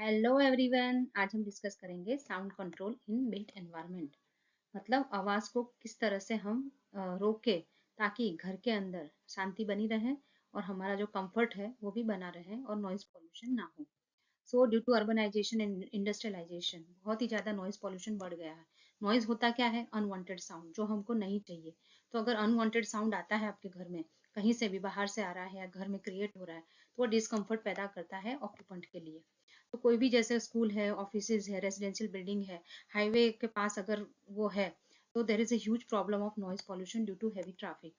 Hello everyone, आज हम discuss करेंगे sound control in built environment. मतलब आवाज को किस तरह से हम रोके ताकि घर के अंदर शांति बनी रहे और हमारा जो कंफर्ट है वो भी बना रहे और नॉइज पोल्यूशन ना हो। So due to urbanisation and industrialisation बहुत ही ज्यादा नॉइज पोल्यूशन बढ़ गया है। नॉइज होता क्या है? अनवांटेड साउंड जो हमको नहीं चाहिए। तो अगर अनवांटेड साउंड आता है आपके घर में, कहीं से भी बाहर से आ रहा है या घर में क्रिएट हो रहा है, तो वो डिस्कम्फर्ट पैदा करता है ऑक्यूपेंट के लिए। तो कोई भी जैसे स्कूल है, ऑफिसेज है, रेजिडेंशियल बिल्डिंग है, हाईवे के पास अगर वो है, तो there is a huge problem of noise pollution due to heavy traffic.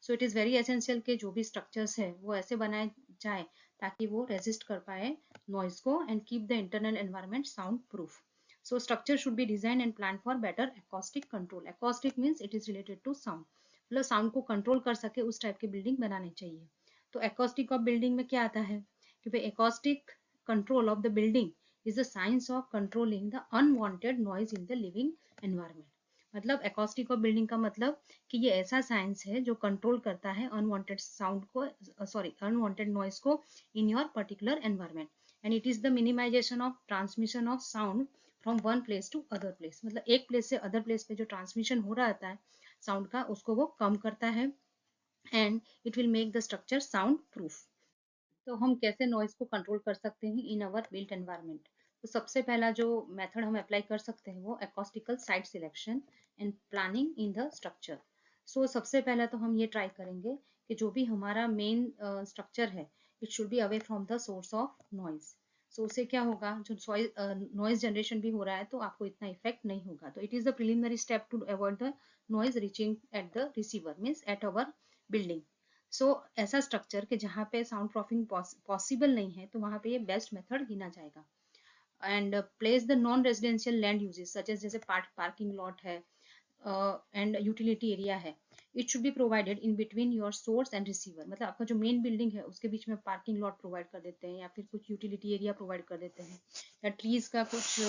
So it is very essential कि जो भी स्ट्रक्चर्स है वो ऐसे बनाए जाए ताकि वो रेजिस्ट कर पाए नॉइज को and keep the internal environment sound proof. So structure should be designed and planned for better acoustic control. Acoustic means it is related to sound. मतलब साउंड को कंट्रोल कर सके उस टाइप की बिल्डिंग बनानी चाहिए। तो acoustic ऑफ बिल्डिंग में क्या आता है कि भाई acoustic control of the building is the science of controlling the unwanted noise in the living environment. मतलब acoustic ऑफ बिल्डिंग का मतलब कि ये ऐसा साइंस है जो कंट्रोल करता है अनवांटेड साउंड को, सॉरी अनवांटेड नॉइज को in your particular environment. And it is the minimisation of transmission of sound from one place to other place. मतलब एक प्लेस से अदर प्लेस पे जो ट्रांसमिशन हो रहा है साउंड का, उसको वो कम करता है and it will make the structure sound proof. तो हम कैसे नॉइज को कंट्रोल कर सकते हैं इन अवर बिल्ट एनवायरनमेंट? तो सबसे पहला जो मेथड हम अप्लाई कर सकते हैं वो acoustical site selection and planning in the structure. So सबसे पहला तो हम ये ट्राई करेंगे कि जो भी हमारा मेन स्ट्रक्चर है, it should be away from the source of noise. So उससे क्या होगा, जो नॉइज जनरेशन भी हो रहा है तो आपको इतना इफेक्ट नहीं होगा। तो it is the preliminary step to avoid the noise reaching at the receiver means at our building. So ऐसा स्ट्रक्चर कि जहाँ पे साउंड प्रूफिंग पॉसिबल नहीं है, तो वहाँ पे ये बेस्ट मेथड गिना जाएगा। And place the non residential land uses such as जैसे पार्किंग लॉट है एंड यूटिलिटी एरिया है, it should be provided in between your source and receiver. मतलब आपका जो मेन बिल्डिंग है उसके बीच में पार्किंग लॉट प्रोवाइड कर देते हैं या फिर कुछ यूटिलिटी एरिया प्रोवाइड कर देते हैं या ट्रीज का कुछ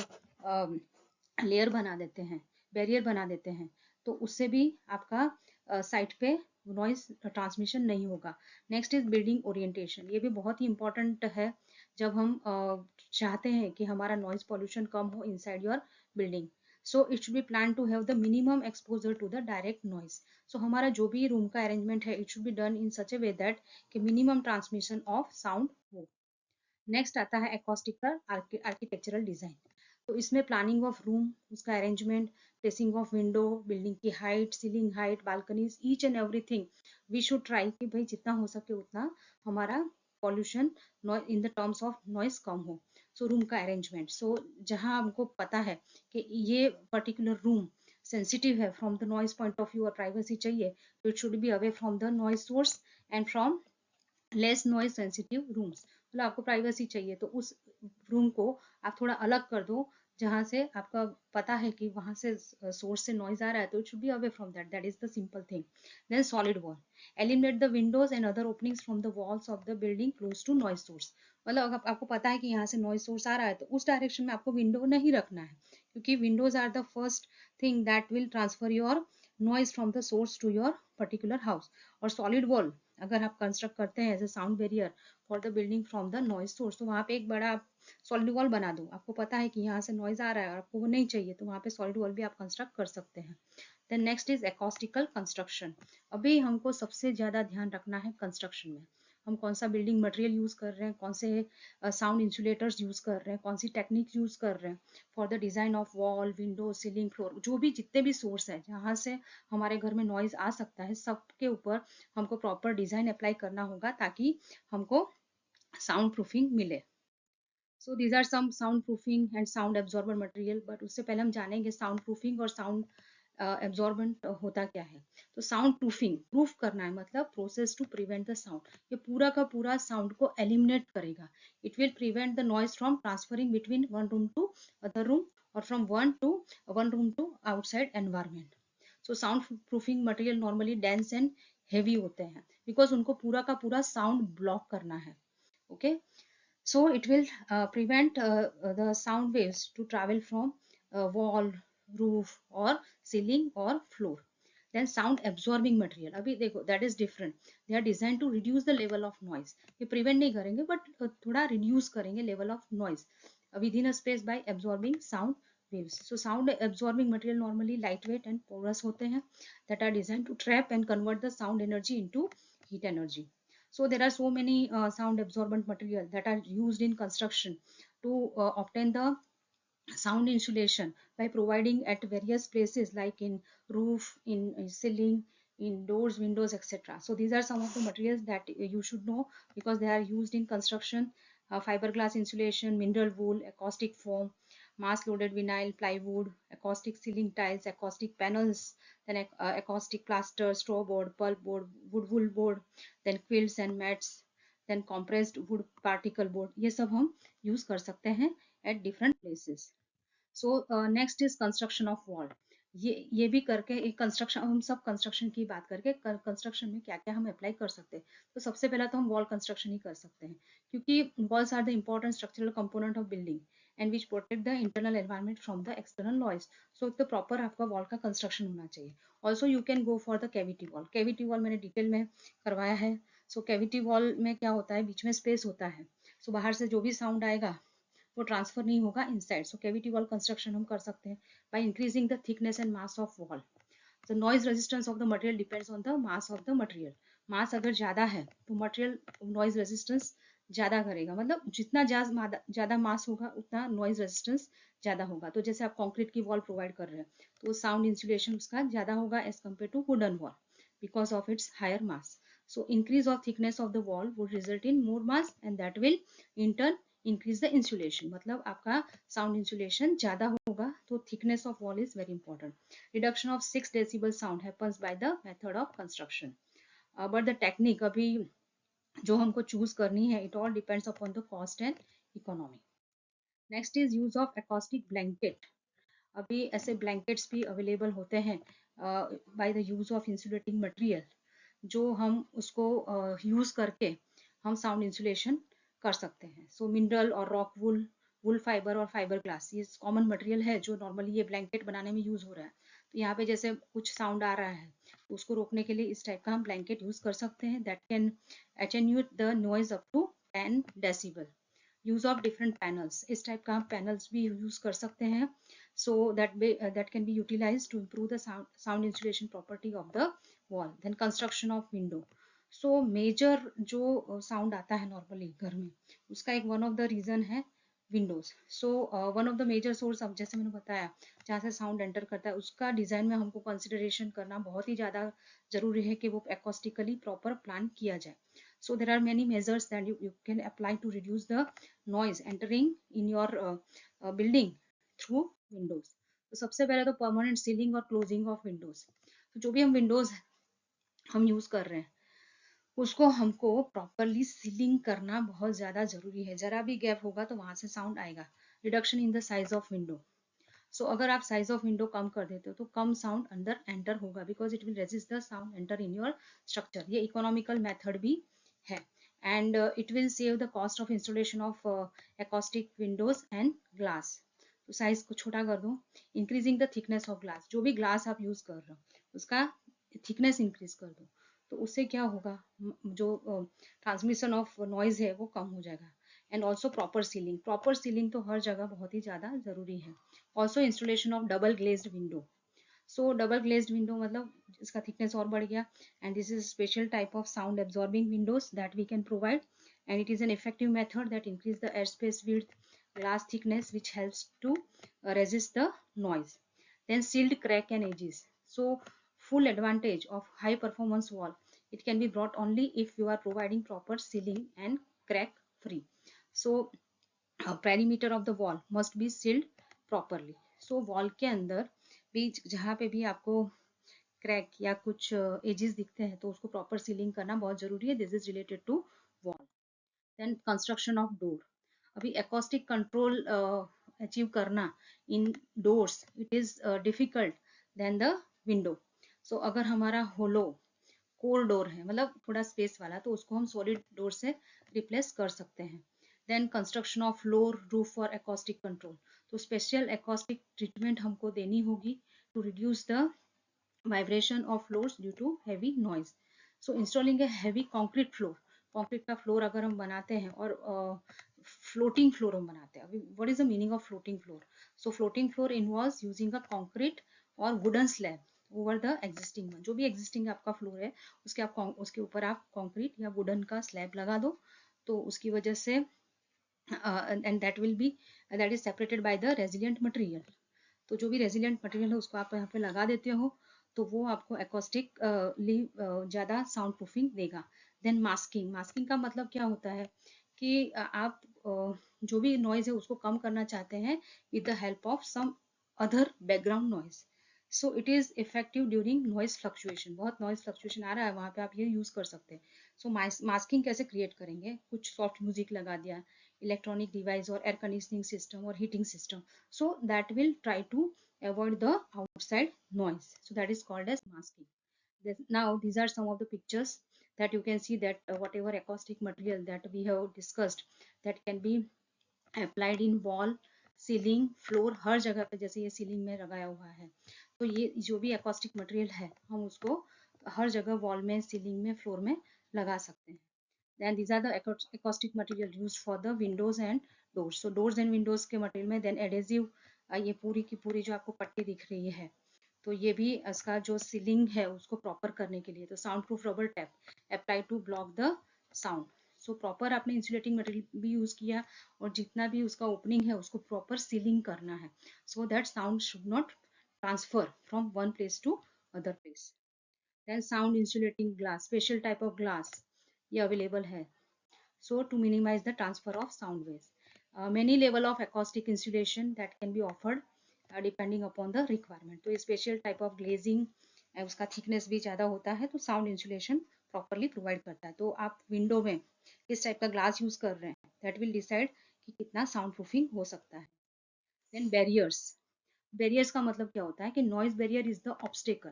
लेयर बना देते हैं, बैरियर बना देते हैं। तो उससे भी आपका साइट पे नॉइज ट्रांसमिशन नहीं होगा। Next is building orientation. ये भी बहुत ही इंपॉर्टेंट है जब हम चाहते हैं कि हमारा नॉइज पॉल्यूशन कम हो inside your building. So it should be plan to have the minimum exposure to the direct noise. So हमारा जो भी रूम का अरेंजमेंट है, it should be done in such a way that कि minimum transmission of sound हो। Next आता है acoustical architectural design. तो इसमें प्लानिंग ऑफ रूम, उसका arrangement, placing of window, building की height, ceiling height, balconies, each and everything we should try कि भाई जितना हो सके उतना हमारा pollution in the terms of noise कम हो। सो रूम का अरेंजमेंट, सो जहाँ हमको पता है कि ये पर्टिकुलर रूम सेंसिटिव है from the noise point of view और प्राइवेसी चाहिए, तो it should be away from the noise source and from less noise sensitive rooms. मतलब आपको प्राइवेसी चाहिए तो उस रूम को आप थोड़ा अलग कर दो, जहाँ से आपका पता है कि वहां से सोर्स से नॉइज आ रहा है, तो it should be away from that, that is the simple thing. Then solid wall, eliminate the windows and other openings from the walls of the building close to noise source. मतलब अगर आपको पता है कि यहाँ से नॉइज सोर्स आ रहा है, तो उस डायरेक्शन में आपको विंडो नहीं रखना है, क्योंकि windows are the first thing that will transfer your noise from the source to your particular house. और सॉलिड वॉल अगर आप कंस्ट्रक्ट करते हैं as a sound barrier for the building from the noise source, तो वहाँ पे एक बड़ा सॉलिड वॉल बना दो। आपको पता है कि यहाँ से नॉइज आ रहा है और आपको वो नहीं चाहिए, तो वहाँ पे सॉलिड वॉल भी आप कंस्ट्रक्ट कर सकते हैं। Then next is acoustical construction. अभी हमको सबसे ज्यादा ध्यान रखना है कंस्ट्रक्शन में, हम कौन सा बिल्डिंग मटेरियल यूज कर रहे हैं, कौन से साउंड इंसुलेटर्स यूज कर रहे हैं, कौन सी टेक्निक यूज कर रहे हैं for the design of wall, window, ceiling, floor. जो भी जितने भी सोर्स है जहाँ से हमारे घर में नॉइज आ सकता है, सबके ऊपर हमको प्रॉपर डिजाइन अप्लाई करना होगा ताकि हमको साउंड प्रूफिंग मिले। So these are some soundproofing and sound absorber material. But उससे पहले हम जानेंगे साउंड प्रूफिंग और साउंड एब्जॉर्बेंट होता क्या है। तो साउंड प्रूफिंग, प्रूफ करना है मतलब process to prevent the sound. ये पूरा का पूरा साउंड को एलिमिनेट करेगा। It will prevent the noise from transferring between one room to other room और from one room to outside environment. So sound proofing material normally dense and heavy होते हैं because उनको पूरा का पूरा साउंड ब्लॉक करना है। Okay, so it will prevent the sound waves to travel from wall, roof or ceiling or floor. Then sound absorbing material, अभी देखो that is different. They are designed to reduce the level of noise. ये prevent नहीं करेंगे but थोड़ा reduce करेंगे level of noise. within a space by absorbing sound waves. So sound absorbing material normally lightweight and porous होते हैं that are designed to trap and convert the sound energy into heat energy. So there are so many sound absorbent material that are used in construction to obtain the sound insulation by providing at various places like in roof, in ceiling, in doors, windows, etc. So these are some of the materials that you should know because they are used in construction: fiberglass insulation, mineral wool, acoustic foam, mass loaded vinyl, plywood, acoustic ceiling tiles, acoustic panels, then acoustic plaster, straw board, pulp board, wool board, then quilts and mats, then compressed wood particle board. ये सब हम use कर सकते हैं at different places. So next is construction of wall. ये भी करके एक कंस्ट्रक्शन, हम सब कंस्ट्रक्शन की बात करके कंस्ट्रक्शन में क्या क्या हम अप्लाई कर सकते हैं. तो सबसे पहला तो हम वॉल कंस्ट्रक्शन ही कर सकते हैं क्योंकि walls are the important structural component of building and which protect the internal environment from the external noise. So तो प्रॉपर आपका वॉल का कंस्ट्रक्शन होना चाहिए. Also you can go for the cavity wall. Cavity wall मैंने detail में करवाया है. सो cavity wall में क्या होता है, बीच में स्पेस होता है. सो बाहर से जो भी साउंड आएगा वो ट्रांसफर नहीं होगा inside. So cavity wall construction हम कर सकते हैं by increasing the thickness and mass of wall. The noise resistance of the material depends on the mass of the material. Mass अगर ज्यादा है तो मटेरियल नॉइज रेजिस्टेंस ज्यादा करेगा. मतलब जितना ज्यादा मास होगा उतना नॉइज रेजिस्टेंस ज्यादा होगा. तो जैसे आप कंक्रीट की वॉल प्रोवाइड कर रहे हैं तो साउंड इंसुलेशन उसका ज्यादा होगा as compare to wooden wall because of its higher mass. So increase of thickness of the wall would result in more mass and that will in turn increase the insulation. मतलब आपका sound insulation ज्यादा होगा तो thickness of wall is very important. Reduction of 6 decibel sound happens by the method of construction. But the technique अभी जो हमको choose करनी है, it all depends upon the cost and economy. Next is use of acoustic blanket. अभी ऐसे blankets भी available होते हैं by the use of insulating material, जो हम उसको यूज करके हम साउंड इंसुलेशन कर सकते हैं. सो मिनरल और रॉक वुल, वुल फाइबर और फाइबर ग्लास ये कॉमन मटेरियल है जो नॉर्मली ये ब्लैंकेट बनाने में यूज हो रहा है. तो यहाँ पे जैसे कुछ साउंड आ रहा है तो उसको रोकने के लिए इस टाइप का हम ब्लैंकेट यूज कर सकते हैं. That can attenuate the noise up to 10 decibel. Use of different panels, इस टाइप का हम पैनल्स भी यूज कर सकते हैं. So that can be utilize to improve the sound insulation property of the wall. Then construction of window. So major जो sound आता है नॉर्मली घर में उसका एक वन ऑफ द रीजन है windows. So one of the major source, अब जैसे मैंने बताया जहाँ से साउंड एंटर करता है उसका डिजाइन में हमको कंसिडरेशन करना बहुत ही ज्यादा जरूरी है कि वो एकॉस्टिकली प्रॉपर प्लान किया जाए. So there are many measures that you can apply to reduce the noise entering in your building through windows. तो सबसे पहले तो परमानेंट सीलिंग और क्लोजिंग ऑफ विंडोज. तो जो भी हम विंडोज हम यूज कर रहे हैं उसको हमको प्रॉपरली सीलिंग करना बहुत ज्यादा जरूरी है. जरा भी गैप होगा तो वहां से साउंड आएगा. Reduction in the size of window. So अगर आप साइज ऑफ विंडो कम कर देते हो तो कम साउंड अंदर एंटर होगा because it will resist the sound enter in your structure. ये इकोनॉमिकल मेथड भी है and it will save the cost of installation of acoustic windows and glass. तो साइज को छोटा कर दो. Increasing the thickness of glass, जो भी ग्लास आप यूज कर रहे हो उसका थिकनेस इंक्रीज कर दो. तो उससे क्या होगा, जो ट्रांसमिशन ऑफ नॉइज है वो कम हो जाएगा. And also proper sealing. Proper sealing तो हर जगह बहुत ही ज्यादा जरूरी है. Also installation of double glazed window. So double glazed window मतलब इसका थिकनेस और बढ़ गया and this is special type of sound absorbing windows that we can provide and it is an effective method that increase the air space width, glass thickness which helps to resist the noise. Then sealed crack and edges. So full advantage of high performance wall, it can be brought only if you are providing proper sealing and crack free. So perimeter of the wall must be sealed properly. So wall के अंदर बीच जहाँ पे भी आपको crack या कुछ edges दिखते हैं तो उसको प्रॉपर सीलिंग करना बहुत जरूरी है. This is related to wall. Then construction of door. अभी एकॉस्टिक कंट्रोल अचीव करना in doors it is difficult then the window. So अगर हमारा होलो कोर डोर है मतलब थोड़ा स्पेस वाला तो उसको हम सॉलिड डोर से रिप्लेस कर सकते हैं. Then construction of floor roof for acoustic control. तो स्पेशल एकॉस्टिक ट्रीटमेंट हमको देनी होगी to reduce the vibration of floors due to heavy noise. So installing a heavy concrete floor. Concrete का floor अगर हम बनाते हैं और फ्लोटिंग फ्लोर हम बनाते हैं। अभी what is the meaning of floating floor? So floating floor involves using a concrete और wooden slab over the existing one. जो भी एग्जिस्टिंग आपका फ्लोर है उसके ऊपर आप कंक्रीट या वुडन का स्लैब लगा दो, तो उसकी वजह से and that is separated by the resilient material. तो जो भी रेजिलिएंट मटेरियल है उसको आप यहाँ पे लगा देते हो, तो वो आपको एकॉस्टिकली ज़्यादा साउंड प्रूफिंग देगा। देन मास्किंग, मास्किंग का मतलब क्या होता है कि आप जो भी नॉइज है उसको कम करना चाहते हैं with the help of some other background noise. So it is effective during noise fluctuation. बहुत नॉइज फ्लक्चुएशन आ रहा है वहाँ पे आप ये यूज कर सकते हैं। सो मास्किंग कैसे क्रिएट करेंगे? कुछ सॉफ्ट म्यूजिक लगा दिया, इलेक्ट्रॉनिक डिवाइस और एयर कंडीशनिंग सिस्टम और heating system, so that will try to avoid the outside noise. So that is called as masking. Now these are some of the pictures that you can see that whatever acoustic material that we have discussed, that can be applied in wall, ceiling, floor, हर जगह पे। जैसे ये ceiling में लगाया हुआ है, तो ये जो भी acoustic मटेरियल है हम उसको हर जगह वॉल में, सीलिंग में, फ्लोर में लगा सकते हैं। then these are the acoustic material used for the windows and doors. So doors and windows के मटेरियल में then adhesive, ये पूरी की पूरी जो आपको पट्टी दिख रही है, तो ये भी इसका जो सीलिंग है उसको प्रॉपर करने के लिए। तो sound proof rubber tape apply to block the sound. So proper आपने इंसुलेटिंग मटेरियल भी यूज किया और जितना भी उसका ओपनिंग है उसको प्रॉपर सीलिंग करना है, so that sound should not transfer from one place to other place. Then sound insulating glass, special type of glass ये अवेलेबल है, so to minimize the transfer of sound waves. Many level of acoustic insulation that can be offered depending upon the requirement. तो special type of glazing, उसका thickness भी ज़्यादा होता है, तो sound insulation properly provide करता है। तो आप विंडो में किस टाइप का ग्लास यूज कर रहे हैं, दैट विल डिसाइड कि कितना साउंड प्रूफिंग हो सकता है। देन बैरियर्स, बैरियर्स का मतलब क्या होता है कि noise barrier is the obstacle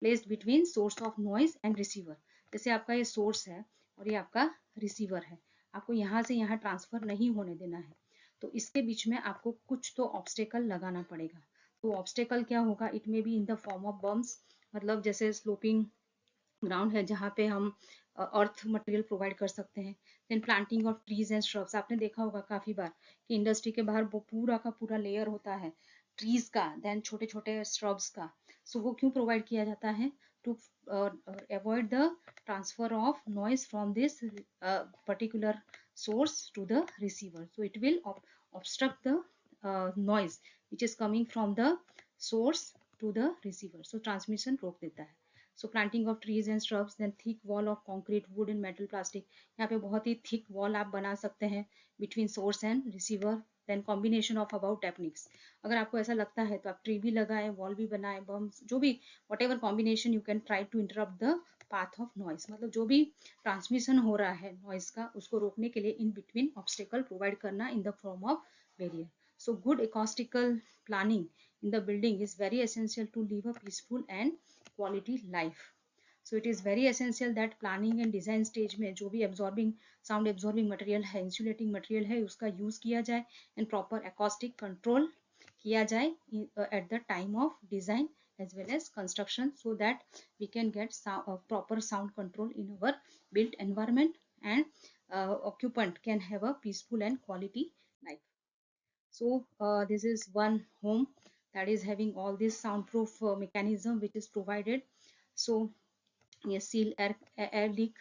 placed between source of noise and receiver. जैसे आपका ये सोर्स है और ये आपका रिसीवर है, आपको यहाँ से यहाँ ट्रांसफर नहीं होने देना है, तो इसके बीच में आपको कुछ तो ऑब्स्टेकल लगाना पड़ेगा। तो ऑब्स्टेकल क्या होगा? It may be in the form of bumps, मतलब जैसे स्लोपिंग ग्राउंड है जहाँ पे हम अर्थ मटेरियल प्रोवाइड कर सकते हैं। Then planting of trees and shrubs, आपने देखा होगा काफी बार कि इंडस्ट्री के बाहर वो पूरा का पूरा लेयर होता है ट्रीज का, देन छोटे छोटे श्रब्स का। सो वो क्यों प्रोवाइड किया जाता है? To avoid the transfer of noise from this particular source to the receiver, so it will obstruct the noise which is coming from the source to the receiver, so transmission रोक देता है। So planting of trees and shrubs, then thick wall of concrete, wood and metal, plastic, यहाँ पे बहुत ही thick wall आप बना सकते हैं between source and receiver. Then combination of about techniques, अगर आपको ऐसा लगता है तो आप ट्री भी लगाए, वॉल भी बनाए, बम्स, जो भी whatever combination you can try to interrupt the path of noise, मतलब जो भी ट्रांसमिशन हो रहा है नॉइस का उसको रोकने के लिए इन बिटवीन ऑब्स्टेकल प्रोवाइड करना इन the form of barrier. So good acoustical planning in the building is very essential to live a peaceful and quality life. So it is very essential that planning and design stage में जो भी absorbing sound absorbing material है, insulating material है, उसका use किया जाए and proper acoustic control किया जाए at the time of design as well as construction, so that we can get proper sound control in our built environment and occupant can have a peaceful and quality life. So this is one home that is having all this soundproof mechanism which is provided. So ये seal air leak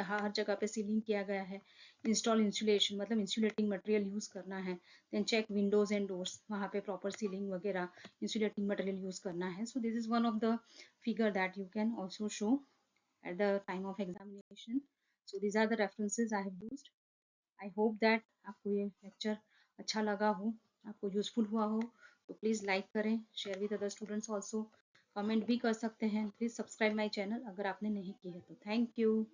हर जगह पे sealing किया गया है। Install insulation, मतलब insulating material use करना है। Then check windows and doors, वहाँ पे प्रॉपर सीलिंग वगैरह इंसुलेटिंग मटेरियल यूज करना है। So this is one of the figure that you can also show at the time of examination. So these are the references I have used. I hope that आपको ये lecture अच्छा लगा हो, आपको useful हुआ हो, तो प्लीज़ लाइक करें, share with other students also, comment भी कर सकते हैं। प्लीज़ सब्सक्राइब माई चैनल अगर आपने नहीं की है तो। Thank you.